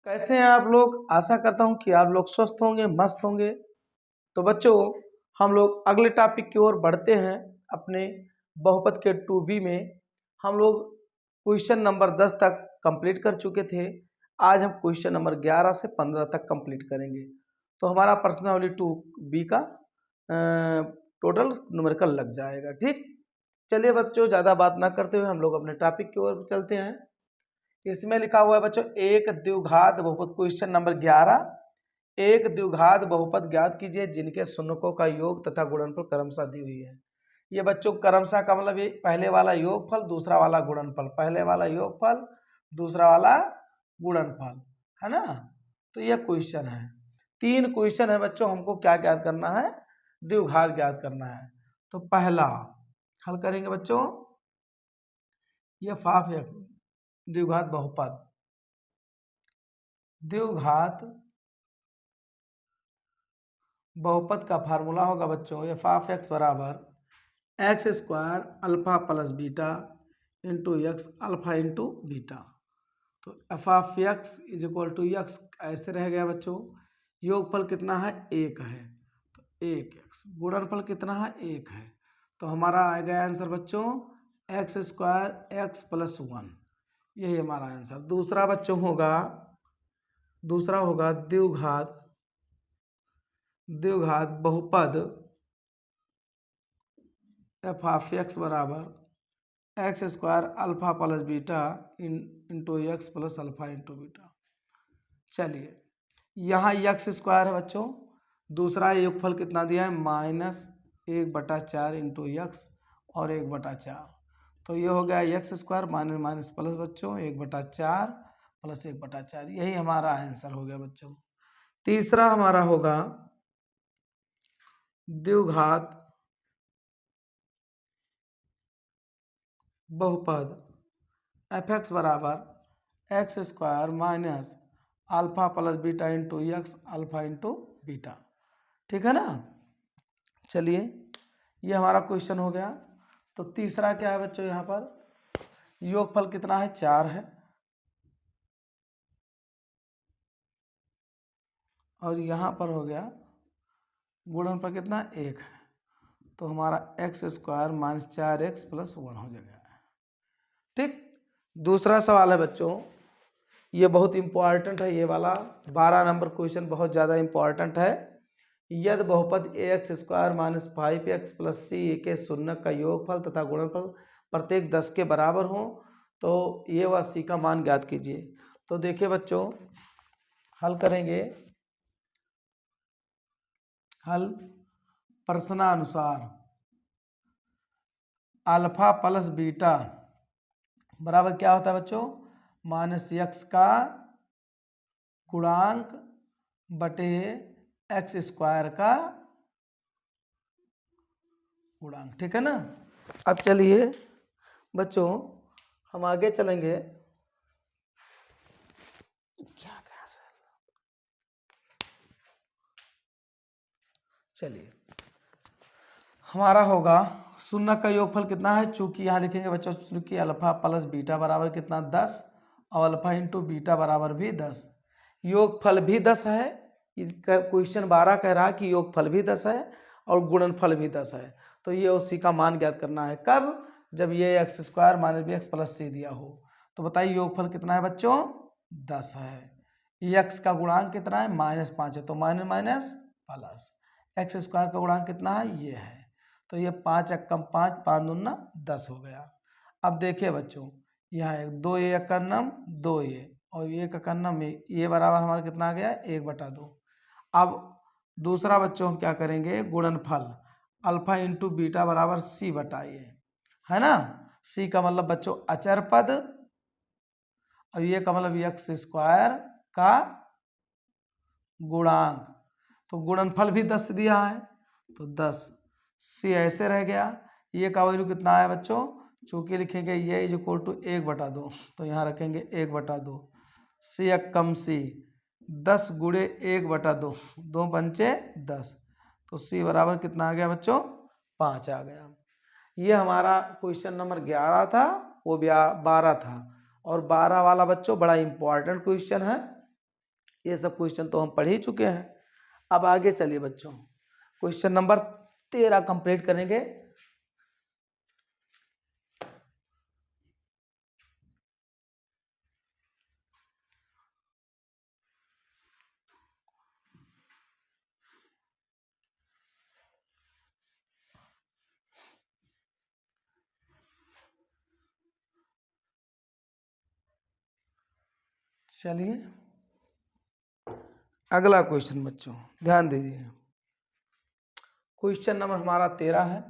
कैसे हैं आप लोग। आशा करता हूं कि आप लोग स्वस्थ होंगे, मस्त होंगे। तो बच्चों, हम लोग अगले टॉपिक की ओर बढ़ते हैं। अपने बहुपद के 2B में हम लोग क्वेश्चन नंबर 10 तक कंप्लीट कर चुके थे। आज हम क्वेश्चन नंबर 11 से 15 तक कंप्लीट करेंगे। तो हमारा पर्सनली 2B का टोटल न्यूमेरिकल लग जाएगा। ठीक, चलिए बच्चों, ज़्यादा बात ना करते हुए हम लोग अपने टॉपिक की ओर चलते हैं। इसमें लिखा हुआ है बच्चों, एक द्विघात बहुपद, क्वेश्चन नंबर 11। एक द्विघात बहुपद ज्ञात कीजिए जिनके शून्यकों का योग तथा गुणनफल क्रमशः दी हुई है। ये बच्चों क्रमशः का मतलब ये पहले वाला योगफल, दूसरा वाला गुणनफल, पहले वाला योगफल, दूसरा वाला गुणनफल, है ना। तो ये क्वेश्चन है, 3 क्वेश्चन है बच्चों। हमको क्या ज्ञात करना है? द्विघात ज्ञात करना है। तो पहला हल करेंगे बच्चों, ये फाफ द्विघात बहुपद। द्विघात बहुपद का फार्मूला होगा बच्चों, एफ ऑफ एक्स बराबर x square alpha plus beta into x alpha into beta. तो f of x is equal to x ऐसे रह गया बच्चों। योगफल कितना है? 1 है, तो 1x। गुणनफल कितना है? 1 है। तो हमारा आएगा आंसर बच्चों एक्स स्क्वायर एक्स प्लस 1, यही हमारा आंसर। दूसरा बच्चों होगा, दूसरा होगा द्विघात बहुपद एफ ऑफ एक्स बराबर x square alpha plus beta into x plus alpha into beta. चलिए, यहाँ एक्स स्क्वायर है बच्चों, दूसरा योगफल कितना दिया है? -1/4 इंटू एक्स और 1/4। तो ये हो गया x square minus minus plus बच्चों 1/4 प्लस 1/4, यही हमारा आंसर हो गया बच्चों। तीसरा हमारा होगा द्विघात बहुपद एफ एक्स बराबर x square minus alpha plus beta into x alpha into beta. ठीक है ना। चलिए, ये हमारा क्वेश्चन हो गया। तो तीसरा क्या है बच्चों? यहाँ पर योगफल कितना है? 4 है, और यहाँ पर हो गया गुणनफल कितना? 1 है। तो हमारा x square minus 4x plus 1 हो जाएगा। ठीक, दूसरा सवाल है बच्चों, ये बहुत इंपॉर्टेंट है, ये वाला 12 नंबर क्वेश्चन बहुत ज़्यादा इंपॉर्टेंट है। यदि बहुपद ax square minus 5x plus c के शून्य का योगफल तथा गुणनफल प्रत्येक 10 के बराबर हो तो ये व सी का मान ज्ञात कीजिए। तो देखिए बच्चों, हल करेंगे। हल प्रश्नानुसार अल्फा प्लस बीटा बराबर क्या होता है बच्चों? -x का गुणांक बटे एक्स स्क्वायर का गुणांक। ठीक है ना। अब चलिए बच्चों, हम आगे चलेंगे। क्या कहा सर? चलिए, हमारा होगा शून्य का योगफल कितना है? चूंकि यहाँ लिखेंगे बच्चों, चूंकि अल्फा प्लस बीटा बराबर कितना? 10, और अल्फा इंटू बीटा बराबर भी 10। योगफल भी 10 है। क्वेश्चन 12 कह रहा है कि योगफल भी 10 है और गुणनफल भी 10 है। तो ये उसी का मान ज्ञात करना है। कब? जब ये x square minus b x plus c दिया हो। तो बताइए योगफल कितना है बच्चों? 10 है। एक्स का गुणांक कितना है? -5 है, तो minus minus plus. X square का गुणांक कितना है? ये है। तो ये 5 एकम 5, 5 दूना 10 हो गया। अब देखिए बच्चों, यहाँ 2 ये एकन्नम 2 ये और ये एकन्नम ये बराबर हमारा कितना आ गया? 1/2। अब दूसरा बच्चों हम क्या करेंगे? गुणनफल अल्फा इंटू बीटा बराबर सी बटा ये, है ना। सी का मतलब बच्चों अचर पद, और ये का मतलब एक्स स्क्वायर का गुणांक। तो गुणनफल भी 10 दिया है, तो 10 सी ऐसे रह गया। ये का वैल्यू कितना है बच्चों? चूंकि लिखेंगे ये इज इक्वल टू 1/2, तो यहाँ रखेंगे 1/2। सी एक कम सी 10 गुणे 1/2, 2 पंचे 10, तो सी बराबर कितना आ गया बच्चों? 5 आ गया। ये हमारा क्वेश्चन नंबर 11 था, वो 12 था। और 12 वाला बच्चों बड़ा इंपॉर्टेंट क्वेश्चन है। ये सब क्वेश्चन तो हम पढ़ ही चुके हैं। अब आगे चलिए बच्चों, क्वेश्चन नंबर 13 कंप्लीट करेंगे। चलिए अगला क्वेश्चन बच्चों ध्यान दीजिए। क्वेश्चन नंबर हमारा 13 है।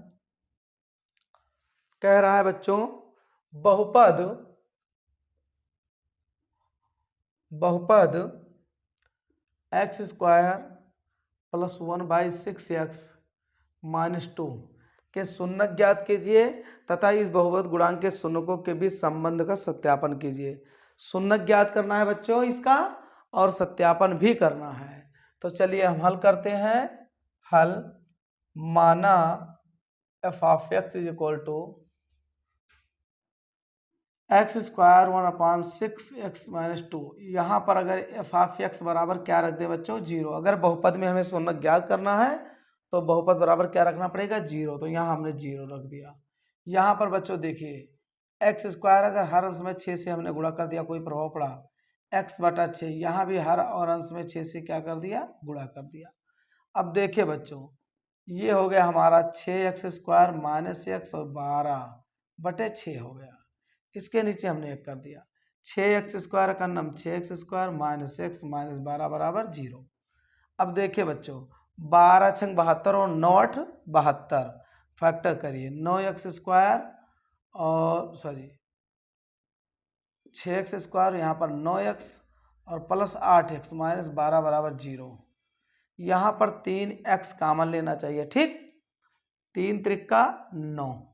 कह रहा है बच्चों, बहुपद एक्स स्क्वायर प्लस 1/6x -2 के शून्यक ज्ञात कीजिए तथा इस बहुपद गुणांक के शून्यकों के बीच संबंध का सत्यापन कीजिए। शून्यक ज्ञात करना है बच्चों इसका, और सत्यापन भी करना है। तो चलिए हम हल करते हैं। हल, माना f of x is equal to x square 1/6x -2। यहाँ पर अगर f ऑफ x बराबर क्या रख दे बच्चों, 0। अगर बहुपद में हमें शून्यक ज्ञात करना है तो बहुपद बराबर क्या रखना पड़ेगा, 0। तो यहाँ हमने 0 रख दिया। यहाँ पर बच्चों देखिए, एक्स स्क्वायर अगर हर अंश में 6 से हमने गुणा कर दिया, कोई प्रभाव पड़ा, x/6। यहाँ भी हर और अंश में 6 से क्या कर दिया, गुणा कर दिया। अब देखिए बच्चों, ये हो गया हमारा 6x स्क्वायर -x और 12/6 हो गया। इसके नीचे हमने एक कर दिया 6x स्क्वायर का नाम 6x स्क्वायर -x -12 बराबर 0। अब देखिए बच्चों, 12 छंग 72 और 9 8 72, फैक्टर करिए 9x स्क्वायर और 6x स्क्वायर, यहाँ पर 9x और प्लस 8x -12 बराबर 0। यहाँ पर 3x कॉमन लेना चाहिए, ठीक। 3 त्रिका 9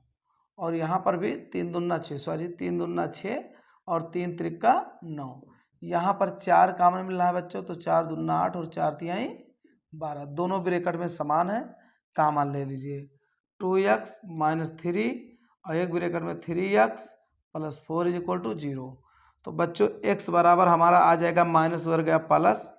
और यहाँ पर भी 3 दूना 6, 3 दूना 6 और 3 त्रिका 9। यहाँ पर 4 कॉमन मिल रहा है बच्चों, तो 4 दूना 8 और 4 तिहाई 12। दोनों ब्रैकेट में समान है, कॉमन ले लीजिए। 2x -3 और एक ब्रैकेट में 3x plus 4 is equal to 0। तो बच्चों x बराबर हमारा आ जाएगा माइनस, उधर गया प्लस,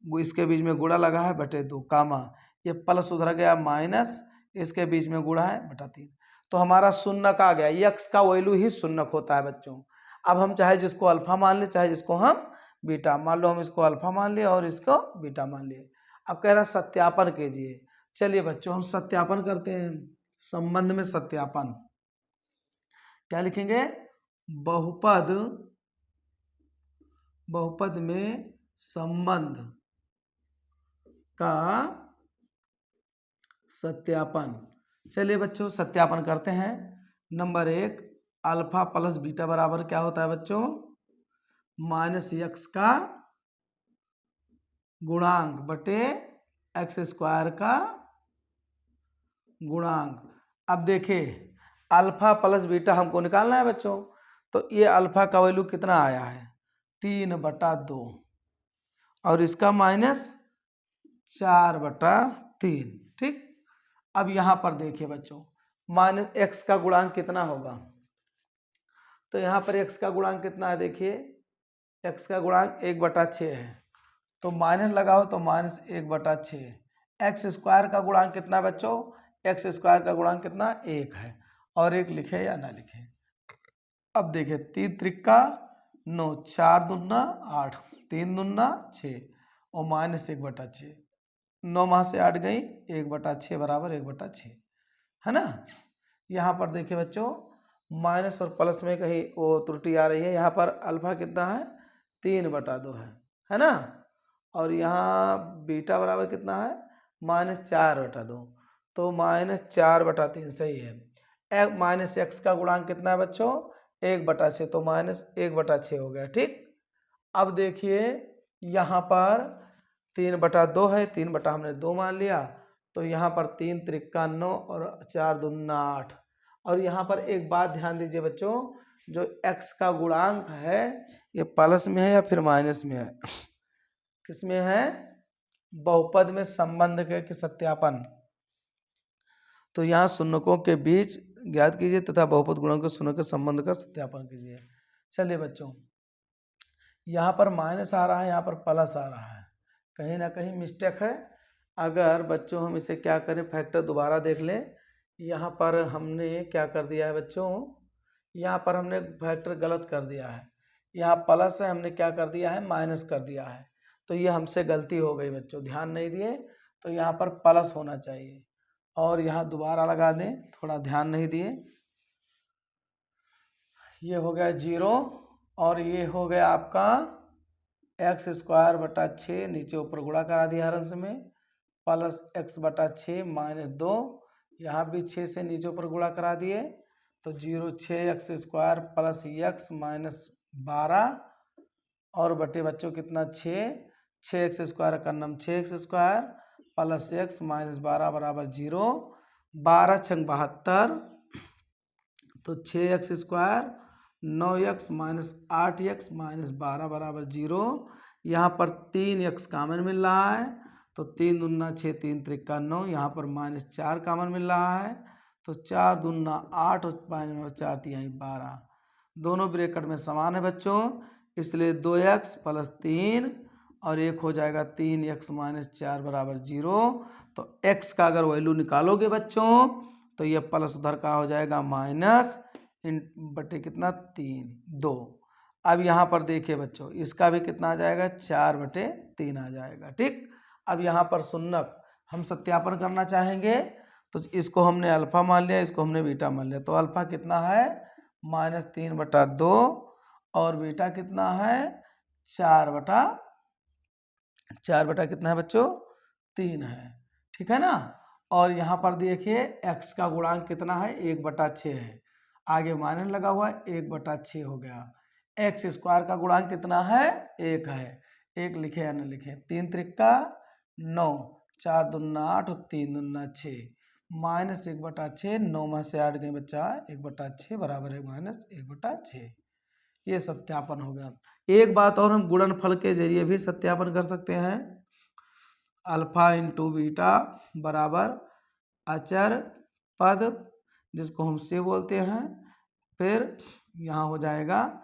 इसके बीच में गुणा लगा है /2, कामा ये प्लस उधर गया माइनस, इसके बीच में गुणा है /3। तो हमारा शून्यक आ गया। x का वैल्यू ही शून्यक होता है बच्चों। अब हम चाहे जिसको अल्फा मान ले, चाहे जिसको हम बीटा मान लो। हम इसको अल्फा मान लिए और इसको बीटा मान लिए। अब कह रहा है सत्यापन कीजिए। चलिए बच्चों हम सत्यापन करते हैं। संबंध में सत्यापन क्या लिखेंगे, बहुपद में संबंध का सत्यापन। चलिए बच्चों सत्यापन करते हैं। नंबर 1, अल्फा प्लस बीटा बराबर क्या होता है बच्चों, -x का गुणांक बटे x स्क्वायर का गुणांक। अब देखिए अल्फा प्लस बीटा हमको निकालना है बच्चों। तो ये अल्फा का वैल्यू कितना आया है, 3/2 और इसका -4/3, ठीक। अब यहाँ पर देखिए बच्चों, -x का गुणांक कितना होगा, तो यहाँ पर x का गुणांक कितना है, देखिए x का गुणांक 1/6 है, तो माइनस लगाओ तो -1/6। एक्स स्क्वायर का गुणांक कितना है बच्चों, एक्स स्क्वायर का गुणांक कितना, 1 है। और 1 लिखे या ना लिखे। अब देखिए 3 त्रिका 9, 4 दूना 8, 3 दूना 6 और -1/6। 9 माह से 8 गई, 1/6 बराबर 1/6 है ना। यहाँ पर देखिए बच्चों माइनस और प्लस में कहीं वो त्रुटि आ रही है। यहाँ पर अल्फा कितना है, 3/2 है ना। और यहाँ बीटा बराबर कितना है, -4/2, तो -4/3 सही है। -x का गुणांक कितना है बच्चों, 1/6, तो -1/6 हो गया, ठीक। अब देखिए यहाँ पर 3/2 है, 3 हमने 2 मान लिया, तो यहाँ पर 3 त्रिका 9 और 4 दूना 8। और यहाँ पर एक बात ध्यान दीजिए बच्चों, जो x का गुणांक है ये प्लस में है या फिर माइनस में है, किस में है, बहुपद में संबंध के सत्यापन। तो यहाँ शून्यकों के बीच ज्ञात कीजिए तथा बहुपद गुणों के शून्य के संबंध का सत्यापन कीजिए। चलिए बच्चों यहाँ पर माइनस आ रहा है, यहाँ पर प्लस आ रहा है, कहीं ना कहीं मिस्टेक है। अगर बच्चों हम इसे क्या करें, फैक्टर दोबारा देख लें। यहाँ पर हमने क्या कर दिया है बच्चों, यहाँ पर हमने फैक्टर गलत कर दिया है। यहाँ प्लस है, हमने क्या कर दिया है, माइनस कर दिया है। तो ये हमसे गलती हो गई बच्चों, ध्यान नहीं दिए। तो यहाँ पर प्लस होना चाहिए, और यहाँ दोबारा लगा दें, थोड़ा ध्यान नहीं दिए। ये हो गया 0, और ये हो गया आपका x² बटा 6, नीचे ऊपर गुणा करा दिया हर अंश में, प्लस x बटा 6 माइनस 2, यहाँ भी 6 से नीचे ऊपर गुणा करा दिए, तो 0 6x² प्लस x माइनस 12, और बटे बच्चों कितना 6x² का नाम 6x² प्लस x माइनस 12 बराबर 0, 12 छंग 72, तो 6x², 9x minus 8x minus 12 बराबर 0। यहाँ पर 3x कॉमन मिल रहा है, तो 3 दूना 6, 3 त्रिका 9, यहाँ पर माइनस 4 कॉमन मिल रहा है, तो 4 दूना 8 और 4 तिहाई 12, दोनों ब्रैकेट में समान है बच्चों, इसलिए 2x प्लस 3 और एक हो जाएगा 3x माइनस 4 बराबर 0। तो x का अगर वैल्यू निकालोगे बच्चों, तो ये प्लस उधर का हो जाएगा माइनस बटे कितना 2। अब यहाँ पर देखिए बच्चों, इसका भी कितना आ जाएगा 4/3 आ जाएगा। ठीक, अब यहाँ पर शून्यक हम सत्यापन करना चाहेंगे, तो इसको हमने अल्फा मान लिया, इसको हमने बीटा मान लिया। तो अल्फा कितना है -3/2, और बीटा कितना है 4 बटा कितना है बच्चों 3 है। ठीक है ना। और यहाँ पर देखिए x का गुणांक कितना है 1/6 है, आगे माइनस लगा हुआ है, 1/6 हो गया। x² का गुणांक कितना है 1 है, 1 लिखे या न लिखे, 3 त्रिका 9, 4 दूना 8 और 3 दूना 6, माइनस 1/6, 9 में से 8 गए बच्चा 1/6 बराबर है माइनस 1/6। ये सत्यापन हो गया। एक बात और, हम गुणनफल के जरिए भी सत्यापन कर सकते हैं। अल्फा इंटू बीटा बराबर अचर पद, जिसको हम से बोलते हैं, फिर यहाँ हो जाएगा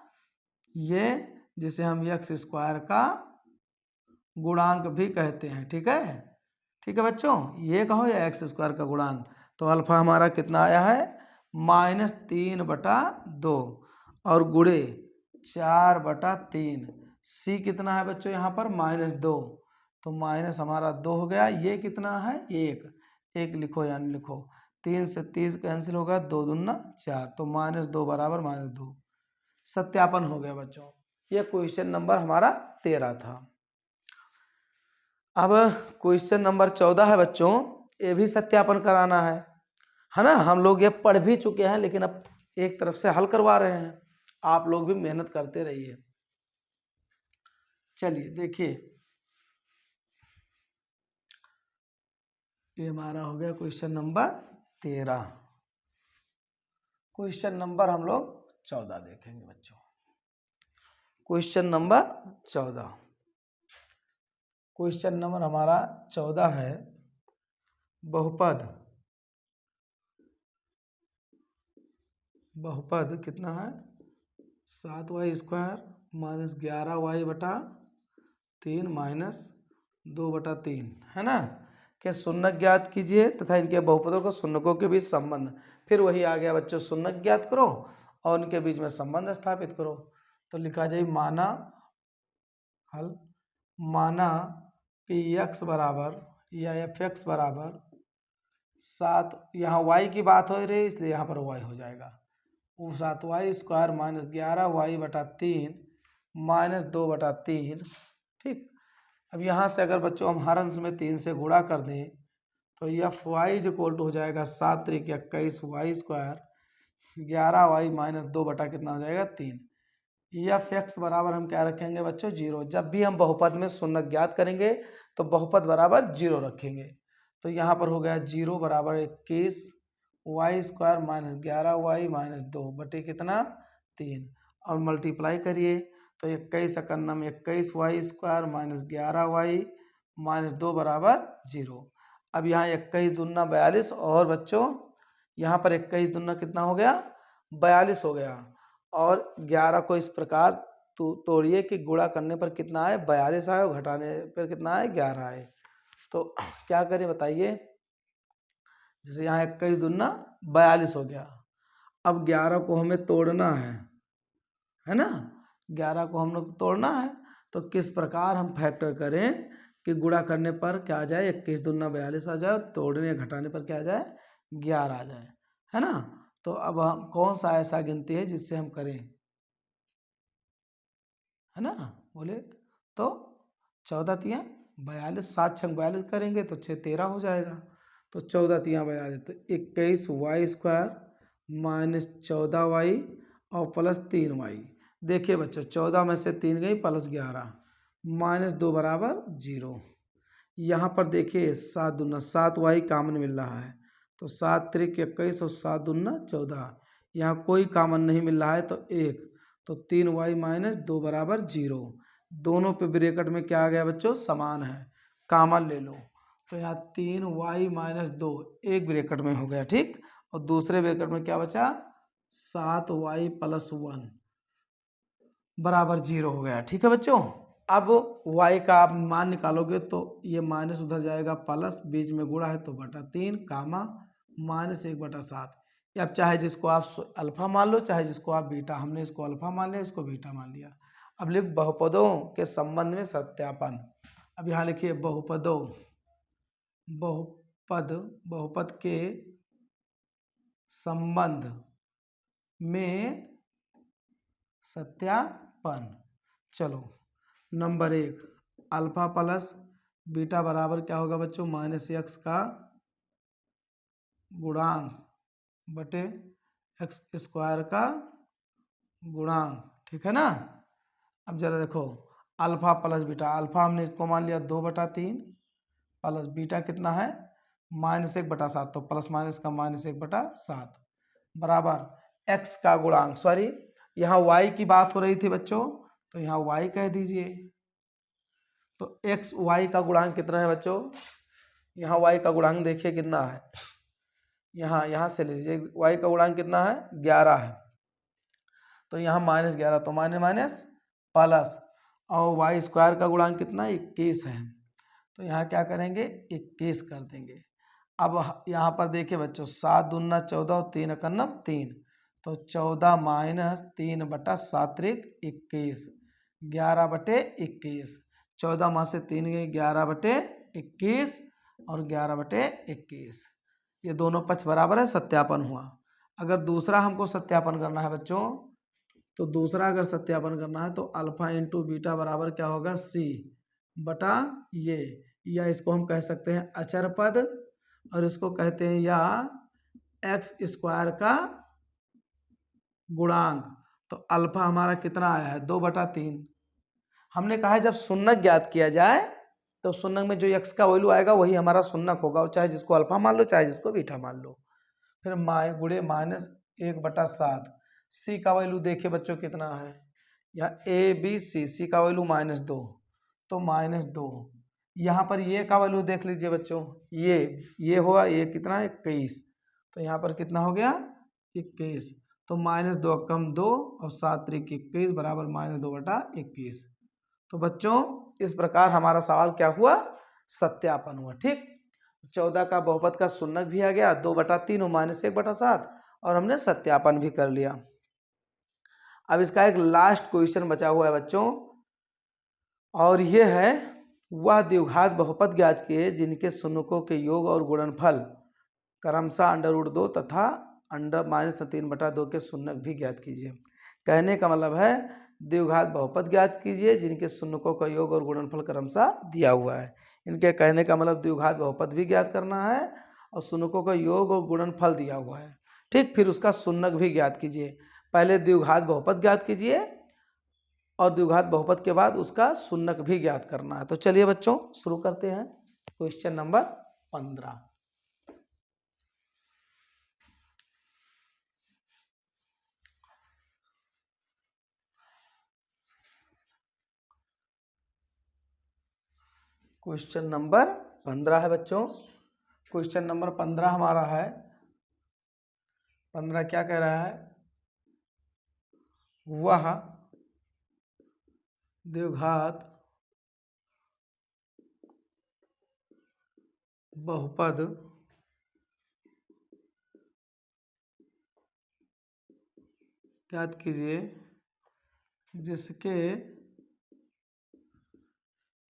ये, जिसे हम x² का गुणांक भी कहते हैं। ठीक है, ठीक है बच्चों, ये कहो या x² का गुणांक। तो अल्फा हमारा कितना आया है -3/2 और गुणे 4/3। सी कितना है बच्चों यहाँ पर -2, तो माइनस हमारा 2 हो गया। ये कितना है 1 लिखो या नहीं लिखो, 3 से 30 कैंसिल होगा, 2 दूना 4, तो -2 बराबर -2। सत्यापन हो गया बच्चों। ये क्वेश्चन नंबर हमारा 13 था। अब क्वेश्चन नंबर 14 है बच्चों, ये भी सत्यापन कराना है ना। हम लोग ये पढ़ भी चुके हैं, लेकिन अब एक तरफ से हल करवा रहे हैं, आप लोग भी मेहनत करते रहिए। चलिए देखिए, ये हमारा हो गया क्वेश्चन नंबर 13। क्वेश्चन नंबर हम लोग 14 देखेंगे बच्चों। क्वेश्चन नंबर 14, क्वेश्चन नंबर हमारा 14 है, बहुपद कितना है 7y² माइनस 11y/3 माइनस 2/3 है ना, के शून्यक ज्ञात कीजिए तथा इनके बहुपदों को शून्यकों के बीच संबंध। फिर वही आ गया बच्चों, शून्यक ज्ञात करो और उनके बीच में संबंध स्थापित करो। तो लिखा जाए माना px बराबर या fx बराबर 7, यहाँ y की बात हो रही है इसलिए यहाँ पर y हो जाएगा, वो 7y² माइनस 11y/3 माइनस 2/3। ठीक, अब यहाँ से अगर बच्चों हम हर अंश में 3 से गुणा कर दें, तो fy हो जाएगा 7 × 21y², 11y माइनस 2 बटा कितना हो जाएगा 3। fx बराबर हम क्या रखेंगे बच्चों 0। जब भी हम बहुपद में शून्यक ज्ञात करेंगे तो बहुपद बराबर 0 रखेंगे। तो यहाँ पर हो गया 0 बराबर 21y² माइनस 11y माइनस 2 बटे कितना 3, और मल्टीप्लाई करिए तो 21 एकन्नम 21y² माइनस 11y माइनस 2 बराबर 0। अब यहाँ 21 दूना 42, और बच्चों यहाँ पर 21 दूना कितना हो गया 42 हो गया, और 11 को इस प्रकार तोड़िए कि गुणा करने पर कितना आए, 42 आए, और घटाने पर कितना आए, 11 आए। तो क्या करें बताइए, जैसे यहाँ 21 दूना 42 हो गया। अब 11 को हमें तोड़ना है ना, 11 को हम लोग तोड़ना है। तो किस प्रकार हम फैक्टर करें कि गुणा करने पर क्या आ जाए, 21 दूना 42 आ जाए, तोड़ने या घटाने पर क्या आ जाए, 11 आ जाए, है ना। तो अब हम कौन सा ऐसा गिनती है जिससे हम करें, है ना, बोले तो 14 तियाँ 42, 7 छंग 42 करेंगे तो 6 13 हो जाएगा। तो 14 तियाँ 42, तो 21y² माइनस 14y और प्लस 3y। देखिए बच्चों, 14 में से 3 गई, प्लस 11 माइनस 2 बराबर 0। यहाँ पर देखिए 7 दूना 7y कामन मिल रहा है, तो 7 त्रिक 21 और 7 दूना 14। यहाँ कोई कामन नहीं मिल रहा है तो 1, तो 3y माइनस 2 बराबर 0। दोनों पे ब्रैकेट में क्या आ गया बच्चों, समान है, कामन ले लो। तो यहाँ 3y माइनस 2 एक ब्रैकेट में हो गया, ठीक। और दूसरे ब्रैकेट में क्या बचा, 7y प्लस 1 बराबर 0 हो गया, ठीक है बच्चों। अब y का आप मान निकालोगे तो ये माइनस उधर जाएगा, प्लस बीच में गुणा है तो बटा 3 कामा माइनस 1/7। अब चाहे जिसको आप अल्फा मान लो, चाहे जिसको आप बीटा, हमने इसको अल्फा मान लिया, इसको बीटा मान लिया। अब लिख बहुपदों के संबंध में सत्यापन। अब यहाँ लिखिए बहुपदों, बहुपद के संबंध में सत्यापन। चलो नंबर 1, अल्फा प्लस बीटा बराबर क्या होगा बच्चों, -x का गुणांक बटे x² का गुणांक, ठीक है ना। अब जरा देखो, अल्फा प्लस बीटा, अल्फा हमने इसको मान लिया 2/3 प्लस बीटा कितना है, -1/7, तो प्लस माइनस का -1/7 बराबर x का गुणांक, सॉरी यहाँ y की बात हो रही थी बच्चों, तो यहाँ y कह दीजिए। तो x y का गुणांक कितना है बच्चों, यहाँ y का गुणांक देखिए कितना है, यहाँ से ले लीजिए, y का गुणांक कितना है, 11 है। तो यहाँ -11, तो माइनस प्लस, और y² का गुणांक कितना, 21 है। तो यहाँ क्या करेंगे, 21 कर देंगे। अब यहाँ पर देखिए बच्चों, 7 दूना 14 और 3 एकन्नम 3, तो 14 माइनस 3/7 21, 11/21। 14 माँ से 3 गई, 11/21 और 11/21, ये दोनों पक्ष बराबर है, सत्यापन हुआ। अगर दूसरा हमको सत्यापन करना है बच्चों, तो दूसरा अगर सत्यापन करना है तो अल्फा इंटू बीटा बराबर क्या होगा, c बटा ये, या इसको हम कह सकते हैं अचर पद, और इसको कहते हैं या x² का गुणांक। तो अल्फा हमारा कितना आया है, 2/3। हमने कहा है जब शून्यक ज्ञात किया जाए तो शून्यक में जो x का वैल्यू आएगा वही हमारा शून्यक होगा, चाहे जिसको अल्फा मान लो, चाहे जिसको बीटा मान लो। फिर गुणे -1/7, c का वैल्यू देखिए बच्चों कितना है, या ABC का वैल्यू -2, तो -2। यहाँ पर ये का वैल्यू देख लीजिए बच्चों, ये होगा, ये कितना है, 21, तो यहाँ पर कितना हो गया, 21। तो -2 कम 2 और 7 त्रिक 21 बराबर -2/21। तो बच्चों इस प्रकार हमारा सवाल क्या हुआ, सत्यापन हुआ, ठीक। 14 का बहुपद का शून्यक भी आ गया, 2/3 और -1/7, और हमने सत्यापन भी कर लिया। अब इसका एक लास्ट क्वेश्चन बचा हुआ है बच्चों, और ये है, वह द्विघात बहुपद ज्ञात किए जिनके शून्यकों के योग और गुणनफल क्रमशः √2 तथा -3/2 के शून्यक भी ज्ञात कीजिए। कहने का मतलब है द्विघात बहुपद ज्ञात कीजिए जिनके शून्यकों का योग और गुणनफल क्रमशः दिया हुआ है। इनके कहने का मतलब द्विघात बहुपद भी ज्ञात करना है और शून्यकों का योग और गुणनफल दिया हुआ है, ठीक। फिर उसका शून्यक भी ज्ञात कीजिए। पहले द्विघात बहुपद ज्ञात कीजिए और द्विघात बहुपद के बाद उसका शून्यक भी ज्ञात करना है। तो चलिए बच्चों शुरू करते हैं क्वेश्चन नंबर 15। क्वेश्चन नंबर 15 है बच्चों। क्वेश्चन नंबर 15 हमारा है, 15 क्या कह रहा है, वह द्विघात बहुपद ज्ञात कीजिए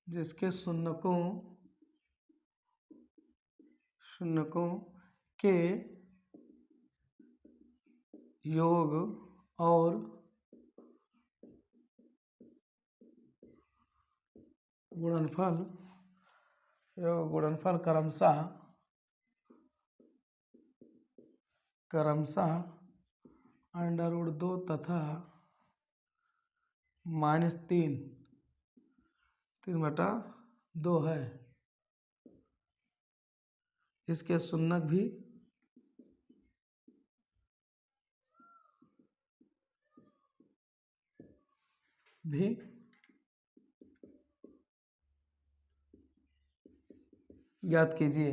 जिसके शून्यकों के योग और गुणनफल क्रमशः √2 तथा -3/2 है। इसके शून्यक भी ज्ञात कीजिए।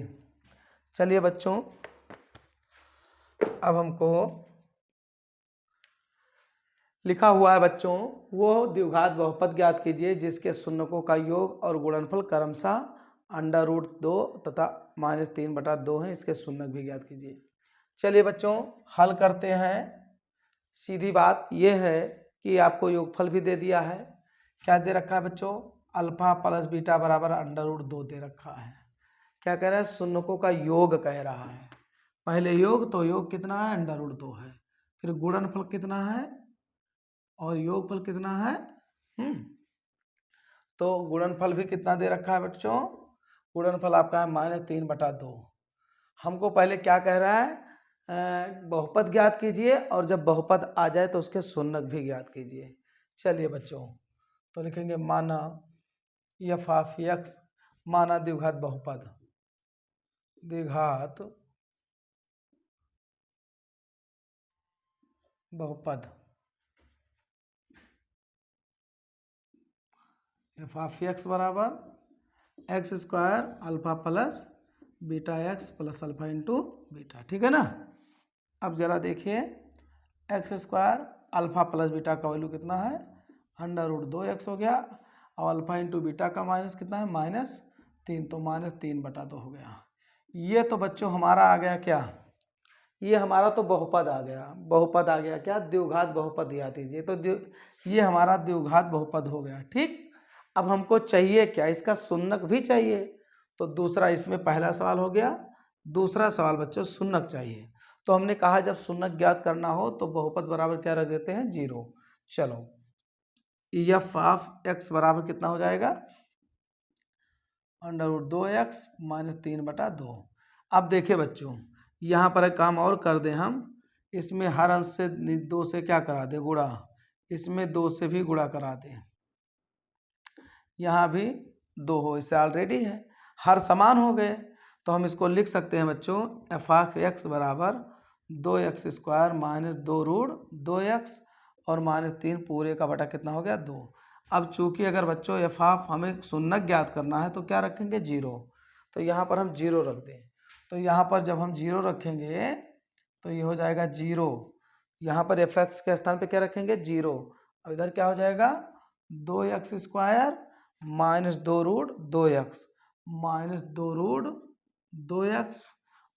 चलिए बच्चों, अब हमको लिखा हुआ है बच्चों, वो द्विघात बहुपद ज्ञात कीजिए जिसके शून्यकों का योग और गुणनफल क्रमशः √2 तथा -3/2 है। इसके शून्यक भी ज्ञात कीजिए। चलिए बच्चों, हल करते हैं। सीधी बात यह है कि आपको योगफल भी दे दिया है। क्या दे रखा है बच्चों? अल्फा प्लस बीटा बराबर √2 दे रखा है। क्या कह रहा है? शून्यकों का योग कह रहा है। पहले योग, तो योग कितना है? √2 है। फिर गुणनफल कितना है और योगफल कितना है? तो गुणनफल भी कितना दे रखा है बच्चों? गुणनफल आपका है -3/2। हमको पहले क्या कह रहा है? बहुपद ज्ञात कीजिए, और जब बहुपद आ जाए तो उसके शून्यक भी ज्ञात कीजिए। चलिए बच्चों, तो लिखेंगे माना f(x) माना द्विघात बहुपद, द्विघात बहुपद f(x) बराबर x² alpha plus beta x plus alpha into beta. ठीक है ना? अब जरा देखिए, x² अल्फा प्लस बीटा का वैल्यू कितना है? √2x हो गया, और अल्फा इंटू बीटा का माइनस कितना है? -3, तो -3/2 हो गया। ये तो बच्चों हमारा आ गया क्या? ये हमारा तो बहुपद आ गया। बहुपद आ गया क्या? द्विघात बहुपद याद कीजिए। तो ये हमारा द्विघात बहुपद हो गया। ठीक, अब हमको चाहिए क्या? इसका शून्यक भी चाहिए। तो दूसरा, इसमें पहला सवाल हो गया। दूसरा सवाल बच्चों शून्यक चाहिए। तो हमने कहा जब शून्यक ज्ञात करना हो तो बहुपद बराबर क्या रख देते हैं? 0। चलो, f(x) बराबर कितना हो जाएगा? √2x -3/2। अब देखिए बच्चों, यहाँ पर एक काम और कर दें हम, इसमें हर अंश से 2 से क्या करा दें? गुणा। इसमें 2 से भी गुणा करा दें। यहाँ भी 2 हो, इससे ऑलरेडी है। हर समान हो गए, तो हम इसको लिख सकते हैं बच्चों, f(x) बराबर 2x² -2√2x और -3 पूरे का बटा कितना हो गया? 2। अब चूंकि अगर बच्चों f हमें शून्यक ज्ञात करना है तो क्या रखेंगे? 0। तो यहाँ पर हम 0 रख दें। तो यहाँ पर जब हम 0 रखेंगे तो ये हो जाएगा 0। यहाँ पर f(x) के स्थान पे क्या रखेंगे? 0। और इधर क्या हो जाएगा? 2x² -2√2x -2√2x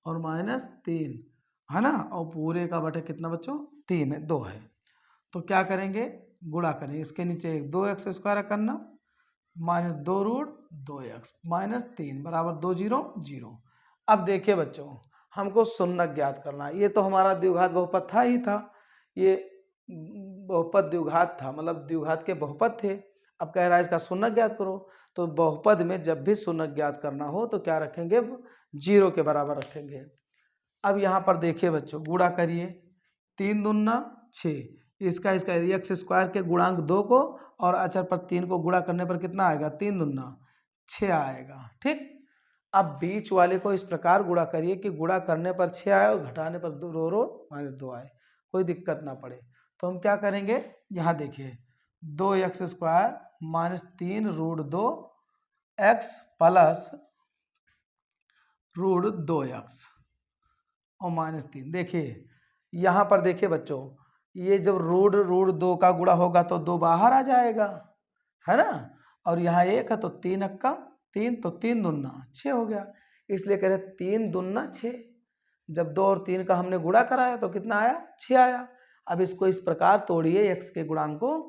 और -3 है ना? और पूरे का बटा कितना बच्चों? 3 है, 2 है। तो क्या करेंगे? गुणा करें। इसके नीचे 2x² करना -2√2x -3 बराबर 2 0 0। अब देखिए बच्चों, हमको शून्यक ज्ञात करना है। ये तो हमारा द्विघात बहुपद था ही था। ये बहुपद द्विघात था, मतलब द्विघात के बहुपद थे। अब कह रहा है इसका शून्यक ज्ञात करो। तो बहुपद में जब भी शून्यक ज्ञात करना हो तो क्या रखेंगे? 0 के बराबर रखेंगे। अब यहाँ पर देखिए बच्चों, गुणा करिए। 3 दूना 6, इसका x² के गुणांक 2 को और अचर पर 3 को गुणा करने पर कितना आएगा? 3 दूना 6 आएगा। ठीक, अब बीच वाले को इस प्रकार गुणा करिए कि गुणा करने पर 6 आए और घटाने पर 2 आए, कोई दिक्कत ना पड़े। तो हम क्या करेंगे? यहाँ देखिए, 2x² -3√2x प्लस √2x और -3। देखिए यहाँ पर देखिए बच्चों, ये जब √2 का गुणा होगा तो 2 बाहर आ जाएगा, है ना। और यहाँ 1 है तो 3 अक्का 3, तो 3 दूना 6 हो गया। इसलिए कह रहे 3 दूना 6। जब 2 और 3 का हमने गुणा कराया तो कितना आया, 6 आया। अब इसको इस प्रकार तोड़िए, x के गुणांकों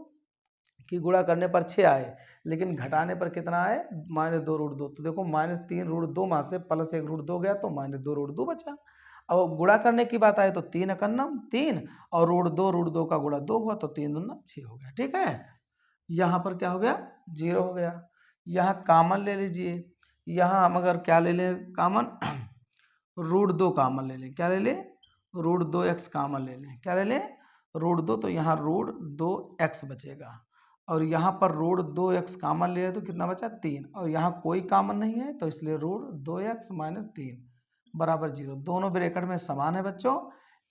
की गुणा करने पर 6 आए, लेकिन घटाने पर कितना आए, -2√2। तो देखो -3√2 में से +1√2 गया तो -2√2 बचा। अब गुणा करने की बात आए तो 3 एकन्नम 3 और √2 का गुणा 2 हुआ तो 3 दूना 6 हो गया। ठीक है, यहाँ पर क्या हो गया, 0 हो गया। यहाँ कॉमन ले लीजिए, यहाँ हम अगर क्या ले लें कॉमन, √2 कॉमन ले लें। क्या ले लें, √2x कॉमन ले लें। क्या ले लें, √2, तो यहाँ √2x बचेगा। और यहाँ पर √2x कॉमन लिया तो कितना बचा, 3। और यहाँ कोई कॉमन नहीं है तो इसलिए √2x - 3 बराबर 0। दोनों ब्रैकेट में समान है बच्चों,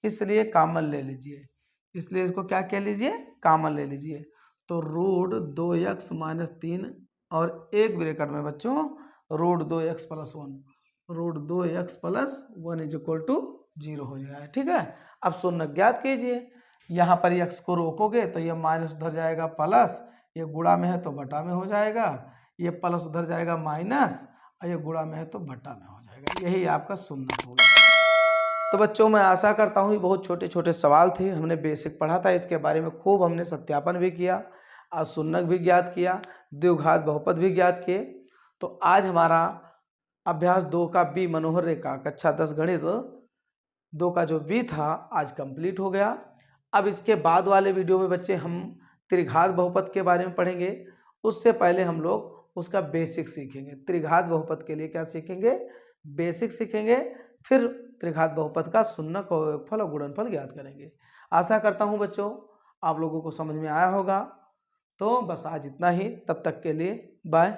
इसलिए कॉमन ले लीजिए। इसलिए इसको क्या कह लीजिए, कॉमन ले लीजिए। तो √2x - 3 और एक ब्रैकेट में बच्चों √2x + 1, √2x + 1 = 0 हो जाएगा। ठीक है, अब शून्य ज्ञात कीजिए। यहाँ पर x को रोकोगे तो ये माइनस उधर जाएगा प्लस, ये गुणा में है तो बटा में हो जाएगा, ये प्लस उधर जाएगा माइनस, और ये गुणा में है तो बटा में हो जाएगा। यही आपका शून्य होगा। तो बच्चों मैं आशा करता हूँ बहुत छोटे छोटे सवाल थे, हमने बेसिक पढ़ा था, इसके बारे में खूब हमने सत्यापन भी किया, आज शून्यक भी ज्ञात किया, द्विघात बहुपद भी ज्ञात किए। तो आज हमारा अभ्यास 2 का बी मनोहर रेखा कक्षा 10 गणित 2 का जो बी था आज कंप्लीट हो गया। अब इसके बाद वाले वीडियो में बच्चे हम त्रिघात बहुपद के बारे में पढ़ेंगे। उससे पहले हम लोग उसका बेसिक सीखेंगे। त्रिघात बहुपद के लिए क्या सीखेंगे, बेसिक सीखेंगे, फिर त्रिघात बहुपद का शून्यक और योगफल और गुणनफल ज्ञात करेंगे। आशा करता हूँ बच्चों आप लोगों को समझ में आया होगा। तो बस आज इतना ही, तब तक के लिए बाय।